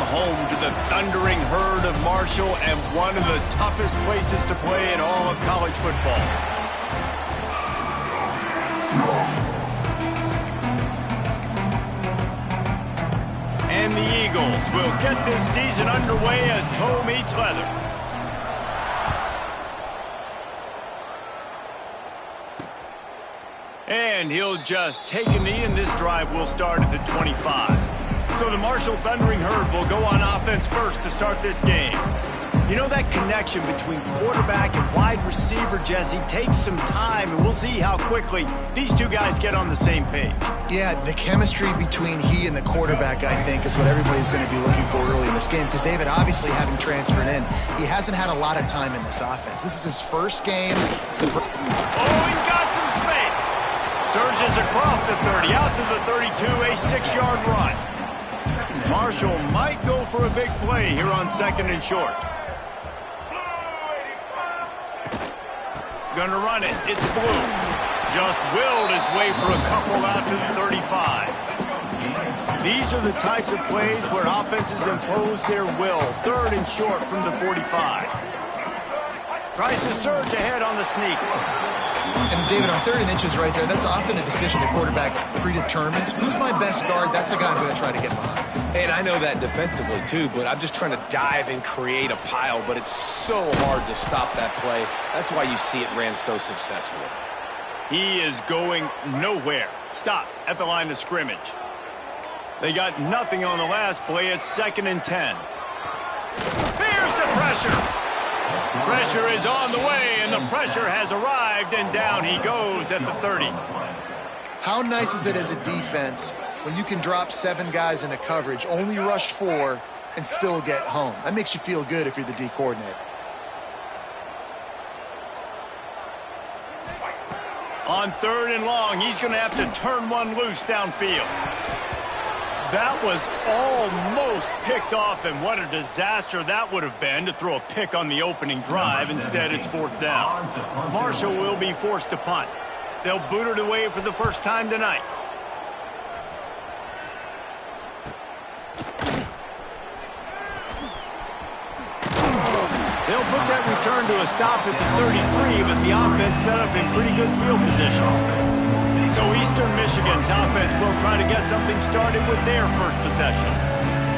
home to the Thundering Herd of Marshall and one of the toughest places to play in all of college football. And the Eagles will get this season underway as toe meets leather. And he'll just take a knee, and this drive will start at the 25. So the Marshall Thundering Herd will go on offense first to start this game. You know, that connection between quarterback and wide receiver, Jesse, takes some time, and we'll see how quickly these two guys get on the same page. Yeah, the chemistry between he and the quarterback, I think, is what everybody's going to be looking for early in this game, because David, obviously having transferred in, he hasn't had a lot of time in this offense. This is his first game. Oh, he's got some space. Surges across the 30, out to the 32, a 6-yard run. Marshall might go for a big play here on 2nd and short. Gonna run it. It's Blue. Just willed his way for a couple out to the 35. These are the types of plays where offenses impose their will. 3rd and short from the 45. Tries to surge ahead on the sneak. And David, on 3rd and inches right there, that's often a decision the quarterback predetermines. Who's my best guard? That's the guy I'm going to try to get behind. And I know that defensively, too, but I'm just trying to dive and create a pile, but it's so hard to stop that play. That's why you see it ran so successfully. He is going nowhere. Stop at the line of scrimmage. They got nothing on the last play. It's 2nd and 10. Here's the pressure. Pressure is on the way, and the pressure has arrived, and down he goes at the 30. How nice is it as a defense when you can drop 7 guys in a coverage, only rush 4, and still get home? That makes you feel good if you're the D coordinator. On 3rd and long, he's going to have to turn one loose downfield. That was almost picked off, and what a disaster that would have been to throw a pick on the opening drive. Instead, it's 4th down. Marshall will be forced to punt. They'll boot it away for the first time tonight. They'll put that return to a stop at the 33, but the offense set up in pretty good field position. So Eastern Michigan's offense will try to get something started with their first possession.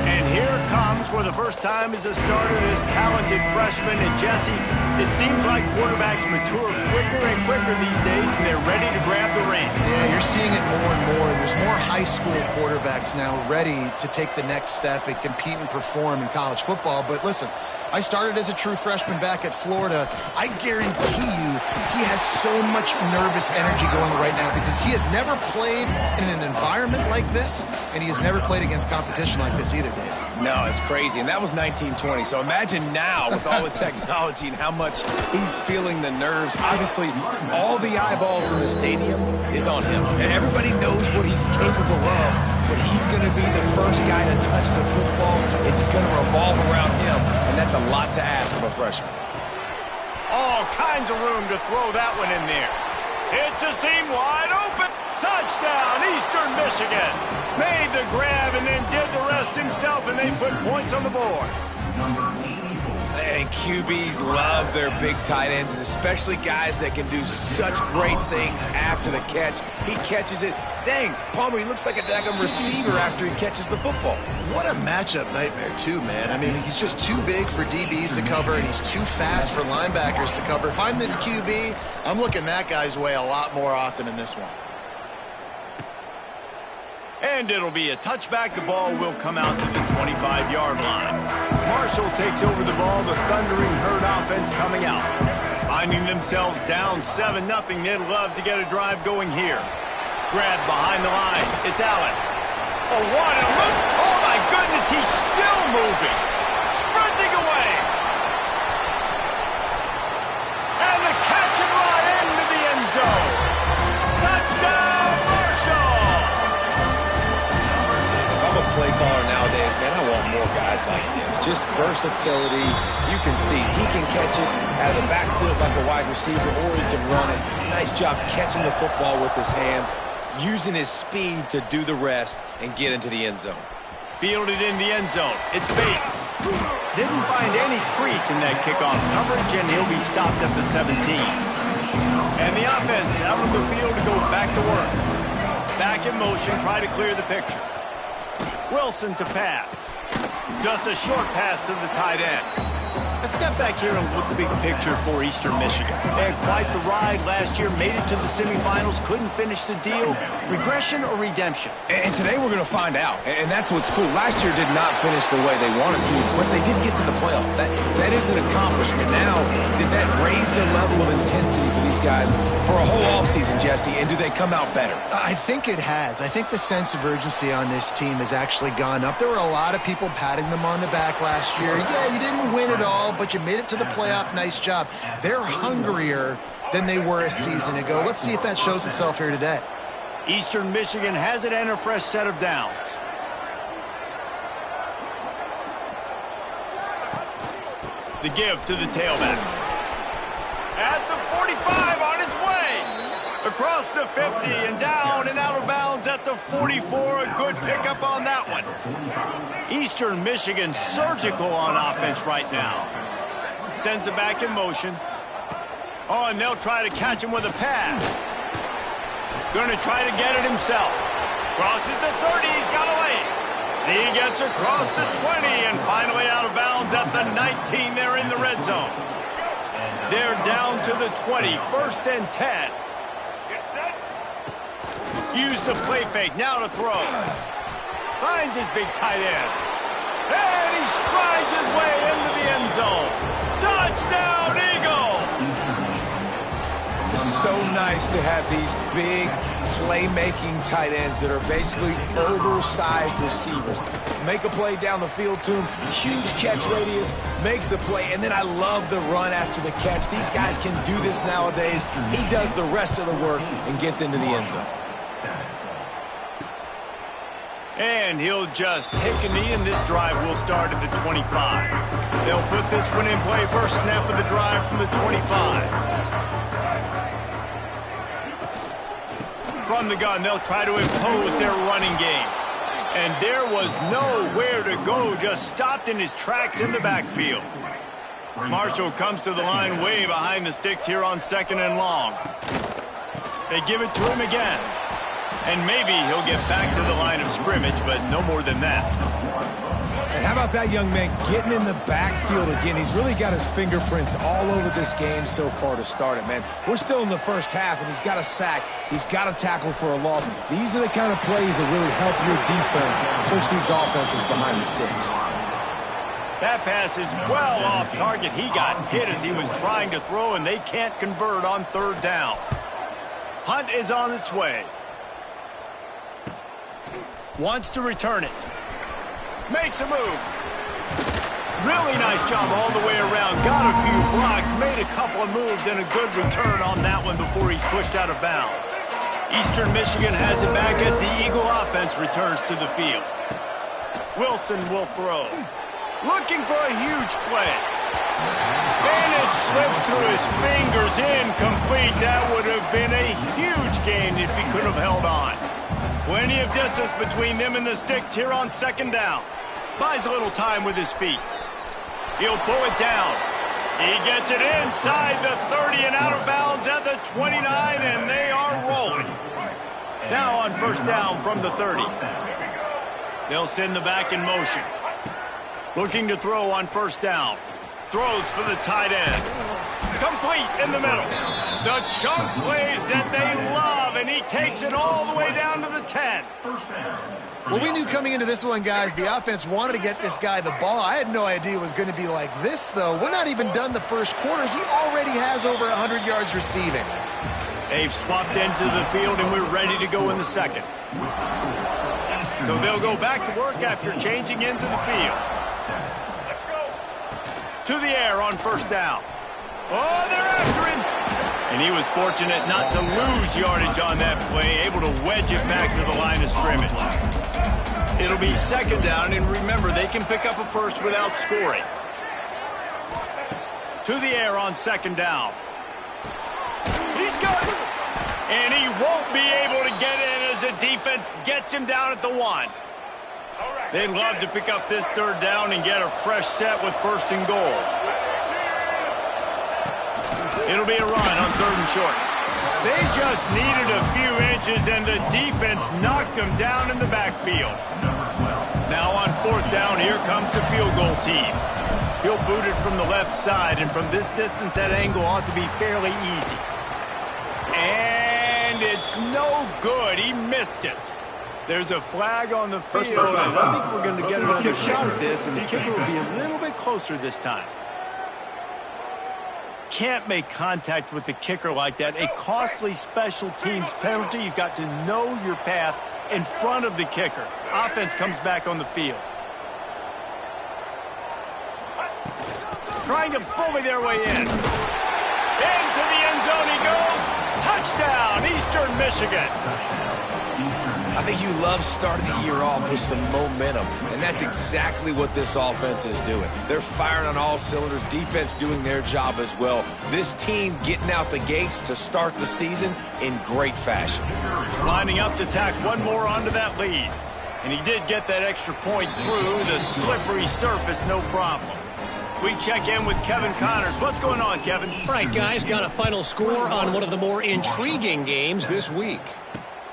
And here comes, for the first time as a starter, this talented freshman. And Jesse, it seems like quarterbacks mature quicker and quicker these days, and they're ready to grab the reins. Yeah, you're seeing it more and more. There's more high school quarterbacks now ready to take the next step and compete and perform in college football. But listen, I started as a true freshman back at Florida. I guarantee you he has so much nervous energy going right now because he has never played in an environment like this, and he has never played against competition like this either, Dave. No, it's crazy, and that was 1920. So imagine now with all the technology and how much he's feeling the nerves. Obviously, all the eyeballs in the stadium is on him. And everybody knows what he's capable of, but he's going to be the first guy to touch the football. It's going to revolve around him, and that's a lot to ask of a freshman. All kinds of room to throw that one in there. It's a seam wide open. Touchdown, Eastern Michigan. Made the grab and then did the rest himself, and they put points on the board. And QBs love their big tight ends, and especially guys that can do such great things after the catch. He catches it. Dang, Palmer, he looks like a daggum receiver after he catches the football. What a matchup nightmare, too, man. I mean, he's just too big for DBs to cover, and he's too fast for linebackers to cover. If I'm this QB, I'm looking that guy's way a lot more often in this one. And it'll be a touchback. The ball will come out to the 25-yard line. Marshall takes over the ball. The Thundering Herd offense coming out. Finding themselves down 7-0. They'd love to get a drive going here. Grab behind the line. It's Allen. Oh, what a look. Oh, my goodness, he's still moving. Sprinting away. And the catch and run into the end zone. Touchdown, Marshall. If I'm a play caller nowadays, man, I want more guys like this. Just versatility. You can see he can catch it out of the backfield like a wide receiver, or he can run it. Nice job catching the football with his hands, using his speed to do the rest and get into the end zone. Fielded in the end zone. It's Bates. Didn't find any crease in that kickoff coverage, and he'll be stopped at the 17. And the offense out of the field to go back to work. Back in motion, try to clear the picture. Wilson to pass. Just a short pass to the tight end. Let's step back here and look at the big picture for Eastern Michigan. They had quite the ride last year, made it to the semifinals, couldn't finish the deal. Regression or redemption? And today we're going to find out. And that's what's cool. Last year did not finish the way they wanted to, but they did get to the playoff. That is an accomplishment. Now, did that raise the level of intensity for these guys for a whole offseason, Jesse? And do they come out better? I think it has. I think the sense of urgency on this team has actually gone up. There were a lot of people patting them on the back last year. Yeah, you didn't win it all, but you made it to the playoff. Nice job. They're hungrier than they were a season ago. Let's see if that shows itself here today. Eastern Michigan has it and a fresh set of downs. The give to the tailback. At the 45 on its way. Across the 50 and down and out of bounds at the 44. A good pickup on that one. Eastern Michigan surgical on offense right now. Sends it back in motion. Oh, and they'll try to catch him with a pass. Going to try to get it himself. Crosses the 30. He's got away. He gets across the 20 and finally out of bounds at the 19. They're in the red zone. They're down to the 20. First and 10. Use the play fake. Now to throw. Finds his big tight end. And he strides his way into the end zone. Touchdown, Eagle! It's so nice to have these big playmaking tight ends that are basically oversized receivers. Make a play down the field to him, huge catch radius, makes the play, and then I love the run after the catch. These guys can do this nowadays. He does the rest of the work and gets into the end zone. And he'll just take a knee, and this drive will start at the 25. They'll put this one in play. First snap of the drive from the 25. From the gun, they'll try to impose their running game. And there was nowhere to go, just stopped in his tracks in the backfield. Marshall comes to the line way behind the sticks here on 2nd and long. They give it to him again. And maybe he'll get back to the line of scrimmage, but no more than that. And how about that young man getting in the backfield again? He's really got his fingerprints all over this game so far to start it, man. We're still in the first half, and he's got a sack. He's got a tackle for a loss. These are the kind of plays that really help your defense push these offenses behind the sticks. That pass is well off target. He got hit as he was trying to throw, and they can't convert on 3rd down. Hunt is on its way. Wants to return it. Makes a move. Really nice job all the way around. Got a few blocks, made a couple of moves, and a good return on that one before he's pushed out of bounds. Eastern Michigan has it back as the Eagle offense returns to the field. Wilson will throw. Looking for a huge play. And it slips through his fingers, incomplete. That would have been a huge gain if he could have held on. Plenty of distance between them and the sticks here on 2nd down. Buys a little time with his feet. He'll pull it down. He gets it inside the 30 and out of bounds at the 29, and they are rolling. Now on 1st down from the 30. They'll send the back in motion. Looking to throw on 1st down. Throws for the tight end. Complete in the middle. The chunk plays that they love, and he takes it all the way down to the 10. Well, we knew coming into this one, guys, the offense wanted to get this guy the ball. I had no idea it was going to be like this, though. We're not even done the first quarter. He already has over 100 yards receiving. They've swapped into the field, and we're ready to go in the 2nd. So they'll go back to work after changing into the field. To the air on 1st down. Oh, they're after him. And he was fortunate not to lose yardage on that play, able to wedge it back to the line of scrimmage. It'll be 2nd down, and remember, they can pick up a first without scoring. To the air on 2nd down. He's got it. And he won't be able to get in as the defense gets him down at the 1. They'd love to pick up this third down and get a fresh set with 1st and goal. It'll be a run on 3rd and short. They just needed a few inches, and the defense knocked them down in the backfield. Now on 4th down, here comes the field goal team. He'll boot it from the left side, and from this distance, that angle ought to be fairly easy. And it's no good. He missed it. There's a flag on the field, and I think we're going to get another shot at this, and the kicker will be a little bit closer this time. Can't make contact with the kicker like that. A costly special teams penalty. You've got to know your path in front of the kicker. Offense comes back on the field. Trying to bully their way in. Into the end zone he goes. Touchdown, Eastern Michigan. I think you love starting the year off with some momentum, and that's exactly what this offense is doing. They're firing on all cylinders, defense doing their job as well. This team getting out the gates to start the season in great fashion. Lining up to tack one more onto that lead. And he did get that extra point through the slippery surface, no problem. We check in with Kevin Connors. What's going on, Kevin? All right, guys, got a final score on one of the more intriguing games this week.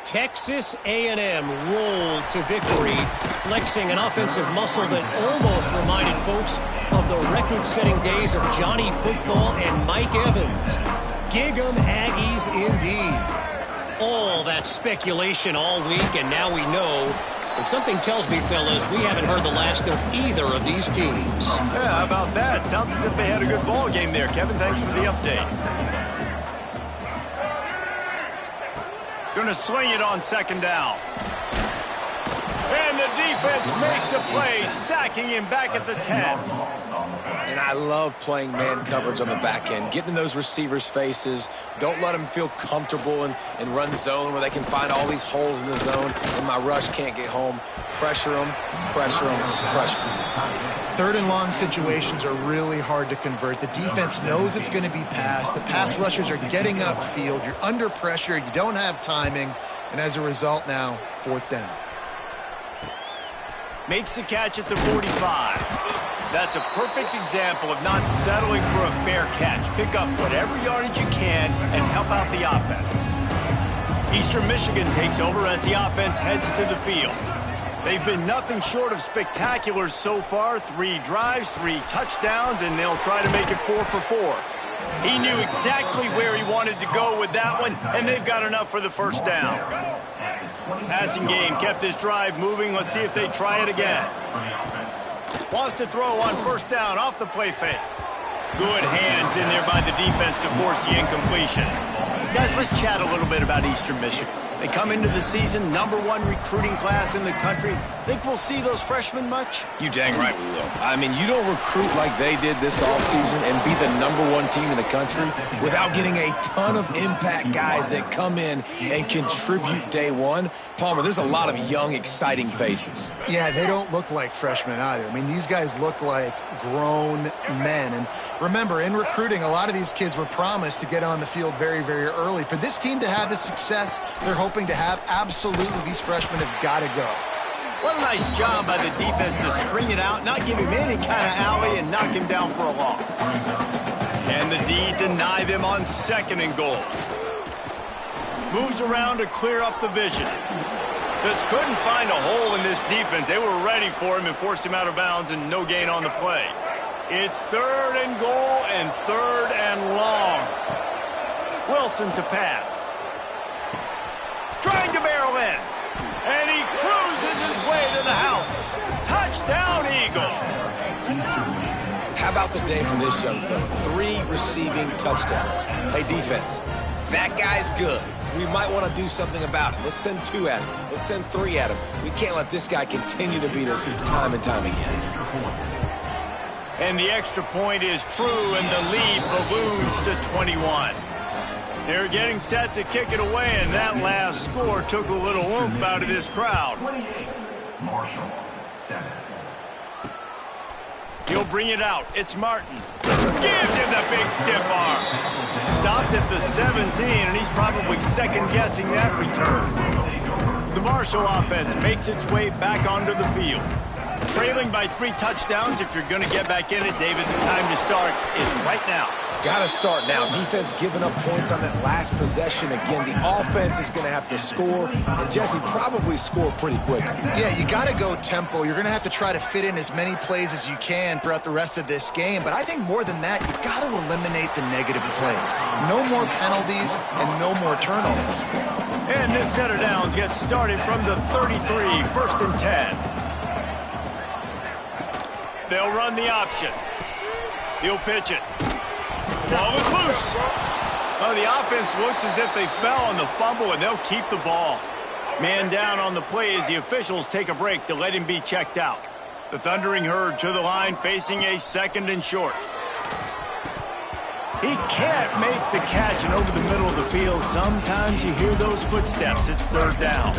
Texas A&M rolled to victory, flexing an offensive muscle that almost reminded folks of the record-setting days of Johnny Football and Mike Evans. Gig 'em Aggies indeed. All that speculation all week, and now we know. But something tells me, fellas, we haven't heard the last of either of these teams. Yeah, how about that? Sounds as if they had a good ball game there, Kevin. Thanks for the update. Going to swing it on 2nd down. And the defense makes a play, sacking him back at the 10. And I love playing man coverage on the back end, getting in those receivers' faces. Don't let them feel comfortable and run zone where they can find all these holes in the zone and my rush can't get home. Pressure them, pressure them, pressure them. 3rd and long situations are really hard to convert. The defense knows it's going to be passed. The pass rushers are getting upfield. You're under pressure. You don't have timing. And as a result now, 4th down. Makes the catch at the 45. That's a perfect example of not settling for a fair catch. Pick up whatever yardage you can and help out the offense. Eastern Michigan takes over as the offense heads to the field. They've been nothing short of spectacular so far. 3 drives, 3 touchdowns, and they'll try to make it 4 for 4. He knew exactly where he wanted to go with that one, and they've got enough for the 1st down. Passing game kept this drive moving. Let's see if they try it again. Wants to throw on 1st down off the play fake. Good hands in there by the defense to force the incompletion. Guys, let's chat a little bit about Eastern Michigan. They come into the season, #1 recruiting class in the country. Think we'll see those freshmen much? You dang right we will. I mean, you don't recruit like they did this offseason and be the #1 team in the country without getting a ton of impact guys that come in and contribute day one. Palmer, there's a lot of young, exciting faces. Yeah, they don't look like freshmen either. I mean, these guys look like grown men. And remember, in recruiting, a lot of these kids were promised to get on the field very, very early. For this team to have the success they're hoping to have, absolutely, these freshmen have got to go. What a nice job by the defense to string it out, not give him any kind of alley, and knock him down for a loss. And the D deny them on 2nd and goal. Moves around to clear up the vision. Just couldn't find a hole in this defense. They were ready for him and forced him out of bounds, and no gain on the play. It's 3rd and goal and 3rd and long. Wilson to pass. Trying to barrel in. And he cruises his way to the house. Touchdown, Eagles. How about the day for this young fella? 3 receiving touchdowns. Hey, defense, that guy's good. We might want to do something about it. Let's send 2 at him. Let's send 3 at him. We can't let this guy continue to beat us time and time again. And the extra point is true, and the lead balloons to 21. They're getting set to kick it away, and that last score took a little oomph out of this crowd. 28, Marshall, 7. He'll bring it out. It's Martin. Gives him the big stiff arm. Stopped at the 17, and he's probably second-guessing that return. The Marshall offense makes its way back onto the field. Trailing by 3 touchdowns. If you're going to get back in it, David, the time to start is right now. Got to start now. Defense giving up points on that last possession. Again, the offense is going to have to score, and Jesse probably score pretty quick. Yeah, you got to go tempo. You're going to have to try to fit in as many plays as you can throughout the rest of this game. But I think more than that, you got to eliminate the negative plays. No more penalties and no more turnovers. And this set of downs gets started from the 33, 1st and 10. They'll run the option. He'll pitch it. Ball is loose. Oh, the offense looks as if they fell on the fumble, and they'll keep the ball. Man down on the play as the officials take a break to let him be checked out. The Thundering Herd to the line facing a 2nd and short. He can't make the catch, and over the middle of the field, sometimes you hear those footsteps. It's 3rd down.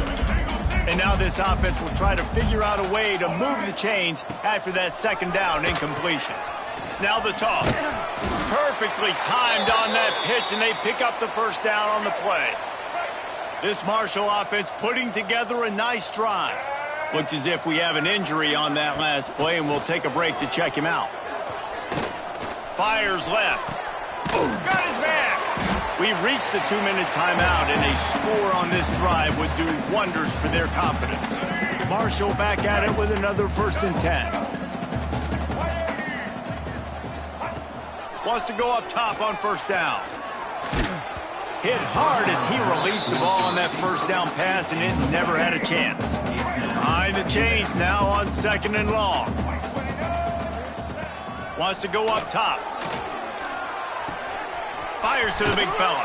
And now this offense will try to figure out a way to move the chains after that 2nd down incompletion. Now the toss. Perfectly timed on that pitch, and they pick up the 1st down on the play. This Marshall offense putting together a nice drive. Looks as if we have an injury on that last play, and we'll take a break to check him out. Fires left. Got his man. We've reached the 2-minute timeout, and a score on this drive would do wonders for their confidence. Marshall back at it with another 1st and 10. Wants to go up top on 1st down. Hit hard as he released the ball on that 1st down pass, and it never had a chance. Behind the chains now on 2nd and long. Wants to go up top. Fires to the big fella.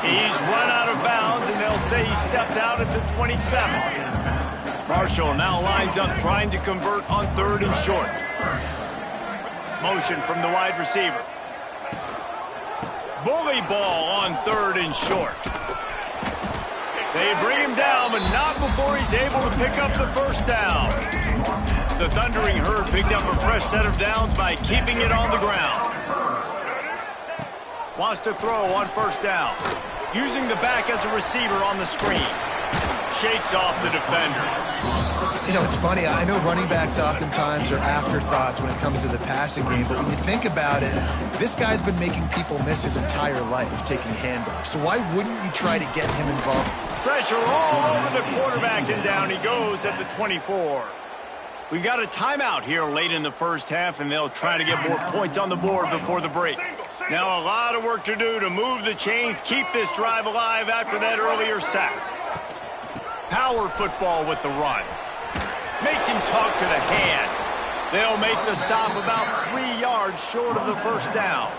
He's run out of bounds, and they'll say he stepped out at the 27. Marshall now lines up trying to convert on 3rd and short. Motion from the wide receiver. Bully ball on 3rd and short. They bring him down, but not before he's able to pick up the 1st down. The Thundering Herd picked up a fresh set of downs by keeping it on the ground. Wants to throw on 1st down. Using the back as a receiver on the screen. Shakes off the defender. You know, it's funny. I know running backs oftentimes are afterthoughts when it comes to the passing game, but when you think about it, this guy's been making people miss his entire life taking handoffs. So why wouldn't you try to get him involved? Pressure all over the quarterback, and down he goes at the 24. We got a timeout here late in the 1st half, and they'll try to get more points on the board before the break. Now a lot of work to do to move the chains, keep this drive alive after that earlier sack. Power football with the run. Makes him talk to the hand. They'll make the stop about 3 yards short of the 1st down.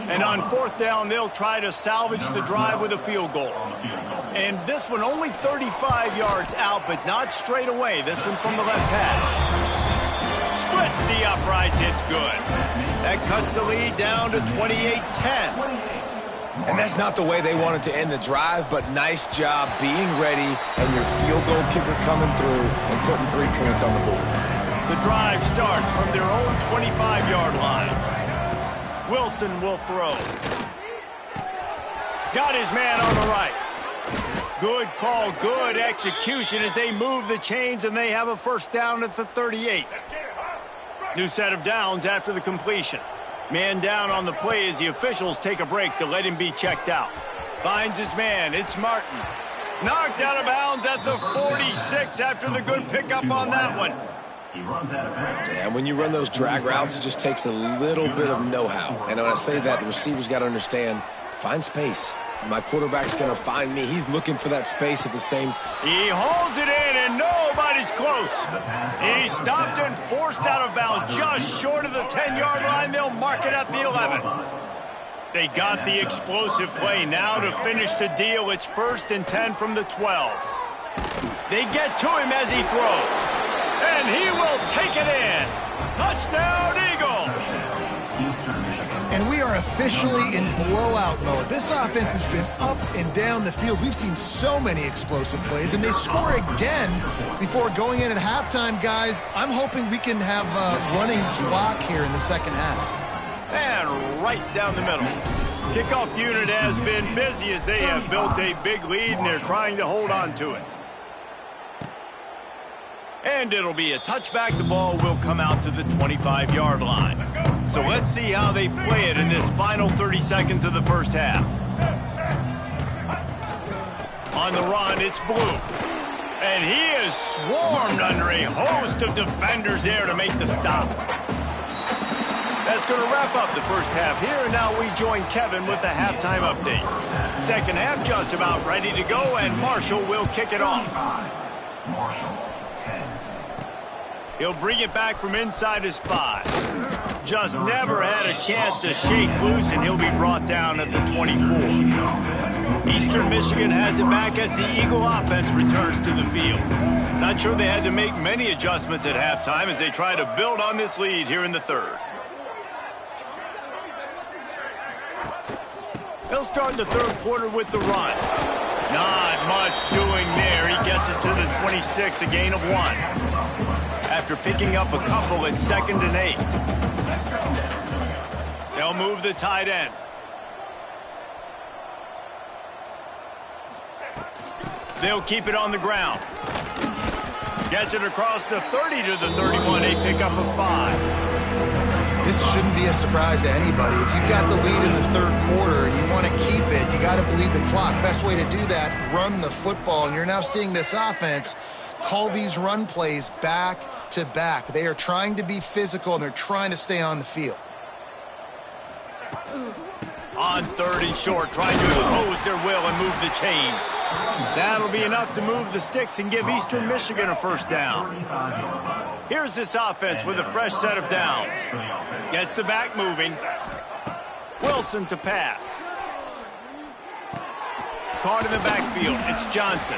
And on 4th down, they'll try to salvage the drive with a field goal. And this one only 35 yards out, but not straight away. This one from the left hash. Splits the uprights. It's good. That cuts the lead down to 28-10. And that's not the way they wanted to end the drive, but nice job being ready and your field goal kicker coming through and putting 3 points on the board. The drive starts from their own 25-yard line. Wilson will throw. Got his man on the right. Good call, good execution as they move the chains, and they have a 1st down at the 38. New set of downs after the completion. Man down on the play as the officials take a break to let him be checked out. Finds his man. It's Martin. Knocked out of bounds at the 46 after the good pickup on that one. Yeah, when you run those drag routes, it just takes a little bit of know-how. And when I say that, the receiver's got to understand, find space. My quarterback's going to find me. He's looking for that space at the same. He holds it in, and nobody's close. He stopped and forced out of bounds just short of the 10-yard line. They'll mark it at the 11. They got the explosive play. Now to finish the deal, it's 1st and 10 from the 12. They get to him as he throws. And he will take it in. Touchdown, Eagles! And we are officially in blowout mode. This offense has been up and down the field. We've seen so many explosive plays, and they score again before going in at halftime, guys. I'm hoping we can have a running block here in the 2nd half. And right down the middle. Kickoff unit has been busy as they have built a big lead, and they're trying to hold on to it. And it'll be a touchback. The ball will come out to the 25-yard line. So let's see how they play it in this final 30 seconds of the first half. On the run, it's Blue. And he is swarmed under a host of defenders there to make the stop. That's going to wrap up the first half here, and now we join Kevin with the halftime update. Second half just about ready to go, and Marshall will kick it off. Marshall, 10. He'll bring it back from inside his 5. Just never had a chance to shake loose, and he'll be brought down at the 24. Eastern Michigan has it back as the Eagle offense returns to the field. Not sure they had to make many adjustments at halftime as they try to build on this lead here in the third. He'll start the third quarter with the run. Not much doing there. He gets it to the 26, a gain of 1. After picking up a couple at 2nd and 8. They'll move the tight end. They'll keep it on the ground. Gets it across the 30 to the 31, a pickup of 5. This shouldn't be a surprise to anybody. If you've got the lead in the third quarter and you want to keep it, you got to bleed the clock. Best way to do that, run the football. And you're now seeing this offense call these run plays back to back. They are trying to be physical, and they're trying to stay on the field. On 3rd and short, trying to impose their will and move the chains. That'll be enough to move the sticks and give Eastern Michigan a first down. Here's this offense with a fresh set of downs. Gets the back moving. Wilson to pass. Caught in the backfield. It's Johnson.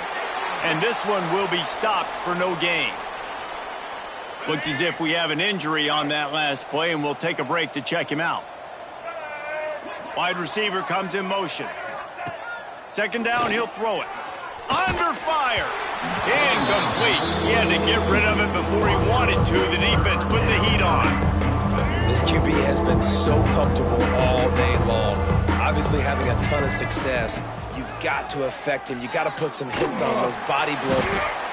And this one will be stopped for no gain. Looks as if we have an injury on that last play, and we'll take a break to check him out. Wide receiver comes in motion. 2nd down, he'll throw it. Under fire. Incomplete. He had to get rid of it before he wanted to. The defense put the heat on. This QB has been so comfortable all day long. Obviously having a ton of success. You've got to affect him. You got to put some hits on those body blows.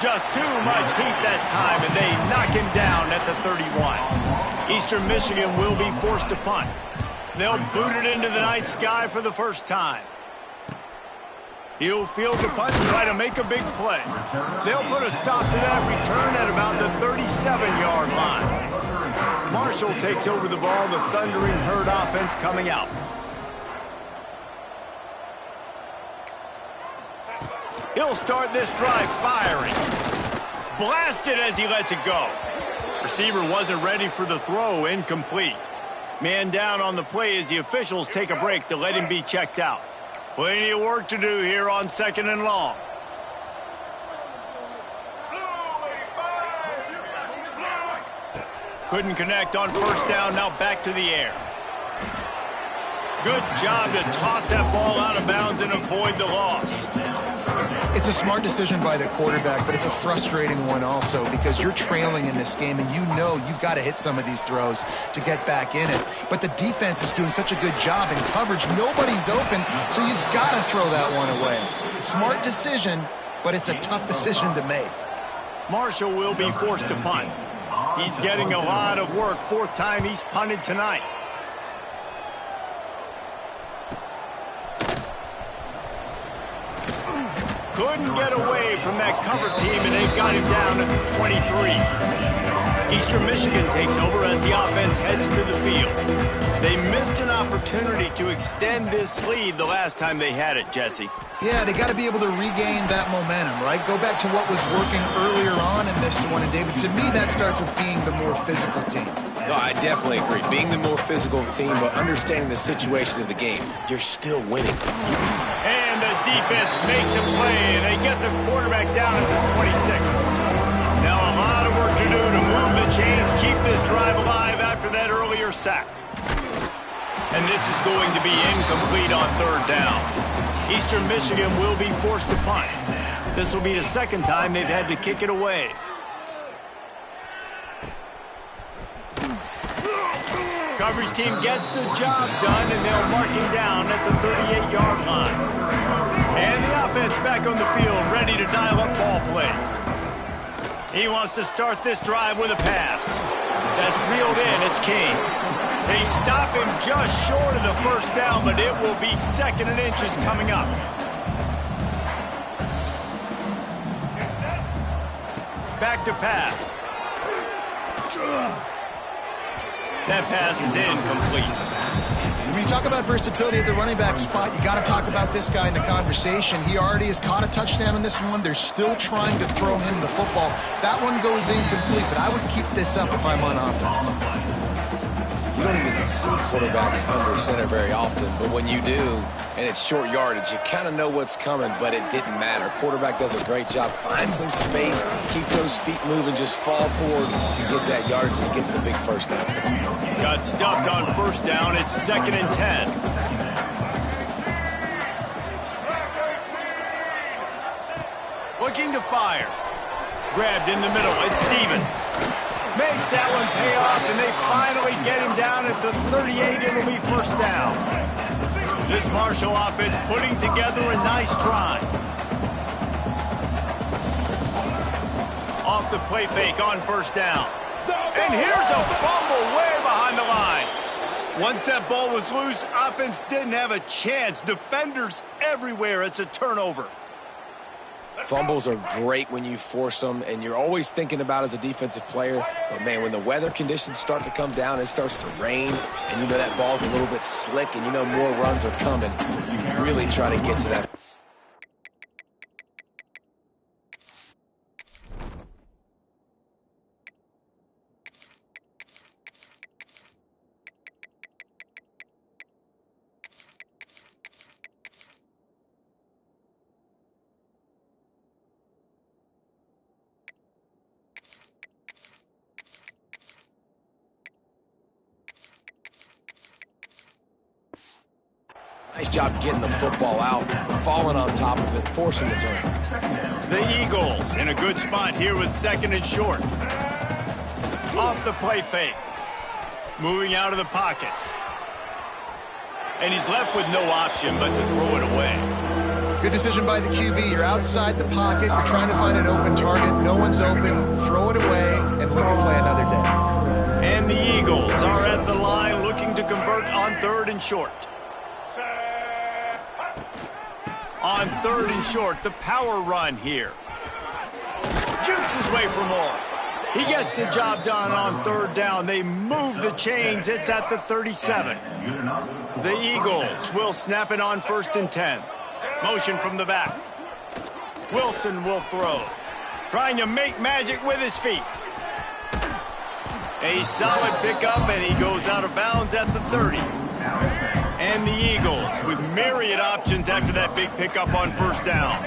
Just too much heat that time, and they knock him down at the 31. Eastern Michigan will be forced to punt. They'll boot it into the night sky for the first time. He'll field the punt and try to make a big play. They'll put a stop to that return at about the 37-yard line. Marshall takes over the ball, the Thundering Herd offense coming out. He'll start this drive firing. Blasted as he lets it go. Receiver wasn't ready for the throw, incomplete. Man down on the play as the officials take a break to let him be checked out. Plenty of work to do here on 2nd and long. Couldn't connect on 1st down, now back to the air. Good job to toss that ball out of bounds and avoid the loss. It's a smart decision by the quarterback, but it's a frustrating one also because you're trailing in this game and you know you've got to hit some of these throws to get back in it. But the defense is doing such a good job in coverage. Nobody's open, so you've got to throw that one away. Smart decision, but it's a tough decision to make. Marshall will be forced to punt. He's getting a lot of work. 4th time he's punted tonight. Couldn't get away from that cover team, and they got him down at the 23. Eastern Michigan takes over as the offense heads to the field. They missed an opportunity to extend this lead the last time they had it, Jesse. Yeah, they got to be able to regain that momentum, right? Go back to what was working earlier on in this one. And, David, to me, that starts with being the more physical team. No, I definitely agree. Being the more physical team, but understanding the situation of the game. You're still winning. And the defense makes a play, and they get the quarterback down at the 26. Now a lot of work to do to move the chains, keep this drive alive after that earlier sack. And this is going to be incomplete on 3rd down. Eastern Michigan will be forced to punt. This will be the 2nd time they've had to kick it away. Coverage team gets the job done, and they'll mark him down at the 38-yard line. And the offense back on the field, ready to dial up ball plays. He wants to start this drive with a pass. That's reeled in. It's King. They stop him just short of the first down, but it will be 2nd and inches coming up. Back to pass. That pass is incomplete. When you talk about versatility at the running back spot, you got to talk about this guy in the conversation. He already has caught a touchdown in this one. They're still trying to throw him the football. That one goes incomplete, but I would keep this up if I'm on offense. You don't even see quarterbacks under center very often, but when you do, and it's short yardage, you kind of know what's coming, but it didn't matter. Quarterback does a great job. Find some space, keep those feet moving, just fall forward, and get that yardage, and he gets the big first down. Got stuffed on first down. It's 2nd and 10. Looking to fire. Grabbed in the middle. It's Stevens. Makes that one pay off, and they finally get him down at the 38. It'll be first down. This Marshall offense putting together a nice drive. Off the play fake on first down. And here's a fumble way behind the line. Once that ball was loose, offense didn't have a chance. Defenders everywhere. It's a turnover. Fumbles are great when you force them, and you're always thinking about as a defensive player. But, man, when the weather conditions start to come down, it starts to rain, and you know that ball's a little bit slick, and you know more runs are coming, you really try to get to that. Nice job getting the football out, falling on top of it, forcing the turn. The Eagles in a good spot here with 2nd and short. Off the play fake. Moving out of the pocket. And he's left with no option but to throw it away. Good decision by the QB. You're outside the pocket. You're trying to find an open target. No one's open. Throw it away and look to play another day. And the Eagles are at the line looking to convert on 3rd and short. On 3rd and short, the power run here. Jukes his way for more. He gets the job done on 3rd down. They move the chains. It's at the 37. The Eagles will snap it on 1st and 10. Motion from the back. Wilson will throw. Trying to make magic with his feet. A solid pickup, and he goes out of bounds at the 30. And the Eagles with myriad options after that big pickup on 1st down.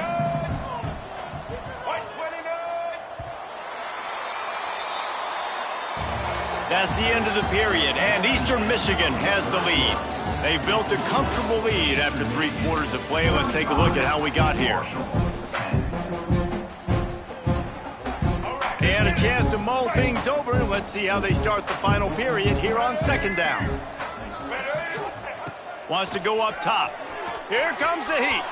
That's the end of the period, and Eastern Michigan has the lead. They've built a comfortable lead after 3 quarters of play. Let's take a look at how we got here. They had a chance to mull things over, and let's see how they start the final period here on 2nd down. Wants to go up top. Here comes the heat.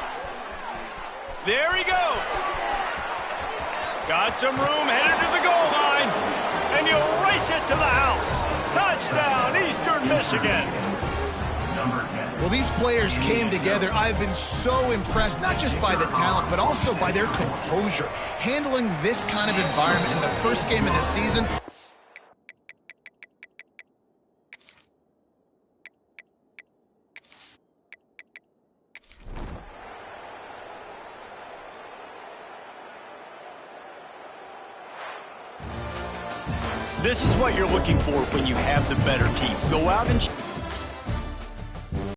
There he goes. Got some room, headed to the goal line. And he'll race it to the house. Touchdown, Eastern Michigan. Well, these players came together. I've been so impressed, not just by the talent, but also by their composure. Handling this kind of environment in the first game of the season. This is what you're looking for when you have the better team. Go out and